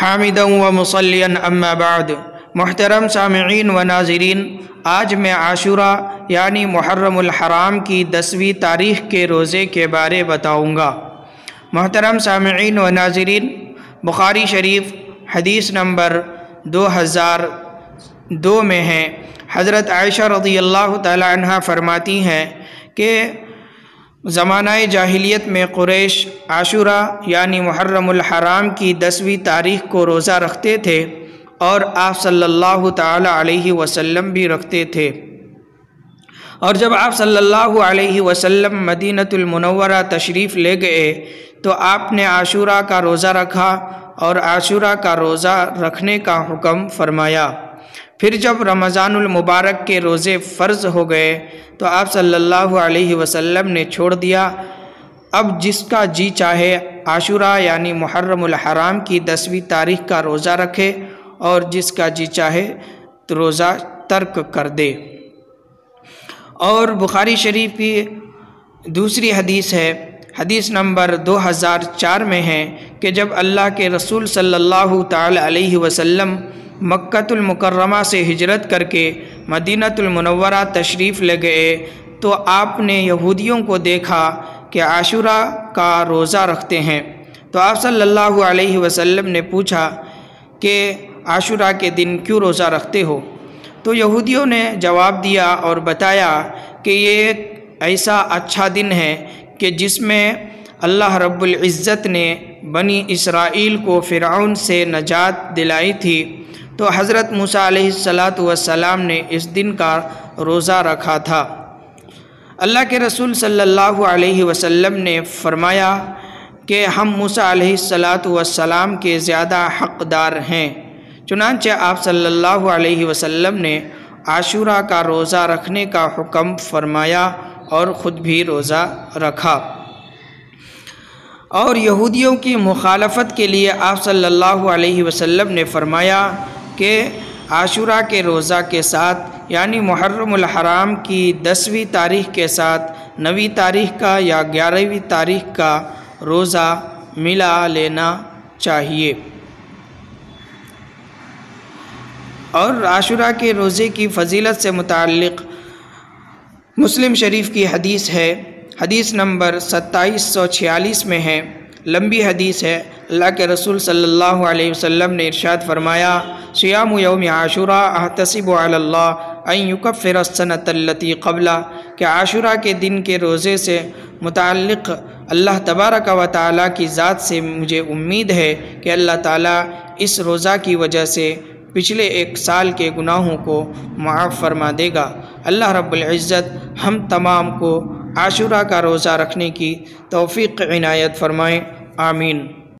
حامدا و مصلیا اما بعد۔ محترم سامعین و ناظرین، آج میں عاشوراء یعنی محرم الحرام کی 10ویں تاریخ کے روزے کے بارے بتاؤں گا۔ محترم سامعین و ناظرین، بخاری شریف حدیث نمبر 2002 میں ہے، حضرت عائشہ رضی اللہ تعالی عنہ فرماتی ہیں کہ زمانہ جاہلیت میں قریش عاشوراء یعنی محرم الحرام کی 10ویں تاریخ کو روزہ رکھتے تھے اور آپ صلی اللہ تعالی علیہ وسلم بھی رکھتے تھے۔ اور جب آپ صلی اللہ علیہ وسلم مدینۃ المنورہ تشریف لے گئے تو آپ نے عاشوراء کا روزہ رکھا اور عاشوراء کا روزہ رکھنے کا حکم فرمایا۔ پھر جب رمضان المبارک کے روزے فرض ہو گئے تو آپ صلی اللہ علیہ وسلم نے چھوڑ دیا۔ اب جس کا جی چاہے عاشوراء یعنی محرم الحرام کی 10ویں تاریخ کا روزہ رکھے اور جس کا جی چاہے تو روزہ ترک کر دے۔ اور بخاری شریف کی دوسری حدیث ہے، حدیث نمبر 2004 میں ہے کہ جب اللہ کے رسول صلی اللہ تعالی علیہ وسلم مکۃ المکرمہ سے ہجرت کر کے مدینۃ المنورہ تشریف لے گئے تو آپ نے یہودیوں کو دیکھا کہ عاشوراء کا روزہ رکھتے ہیں، تو آپ صلی اللہ علیہ وسلم نے پوچھا کہ عاشوراء کے دن کیوں روزہ رکھتے ہو؟ تو یہودیوں نے جواب دیا اور بتایا کہ یہ ایک ایسا اچھا دن ہے کہ جس میں اللہ رب العزت نے بنی اسرائیل کو فرعون سے نجات دلائی تھی، تو حضرت موسیٰ علیہ السلام نے اس دن کا روزہ رکھا تھا۔ اللہ کے رسول صلی اللہ علیہ وسلم نے فرمایا کہ ہم موسیٰ علیہ السلام کے زیادہ حقدار ہیں، چنانچہ آپ صلی اللہ علیہ وسلم نے عاشوراء کا روزہ رکھنے کا حکم فرمایا اور خود بھی روزہ رکھا۔ اور یہودیوں کی مخالفت کے لیے آپ صلی اللہ علیہ وسلم نے فرمایا کہ عاشوراء کے روزہ کے ساتھ یعنی محرم الحرام کی 10ویں تاریخ کے ساتھ 9ویں تاریخ کا یا 11ویں تاریخ کا روزہ ملا لینا چاہیے۔ اور عاشوراء کے روزے کی فضیلت سے متعلق مسلم شریف کی حدیث ہے، حدیث نمبر 2746 میں ہے، لمبی حدیث ہے۔ اللہ کے رسول صلی اللہ علیہ وسلم نے ارشاد فرمایا، صیام یوم عاشوراء احتسب علی اللہ ان یکفر السنۃ التی قبلہ، کہ عاشوراء کے دن کے روزے سے متعلق اللہ تبارک و تعالیٰ کی ذات سے مجھے امید ہے کہ اللہ تعالیٰ اس روزہ کی وجہ سے پچھلے ایک سال کے گناہوں کو معاف فرما دے گا۔ اللہ رب العزت ہم تمام کو عاشوراء کا روزہ رکھنے کی توفیق عنایت فرمائے، آمین۔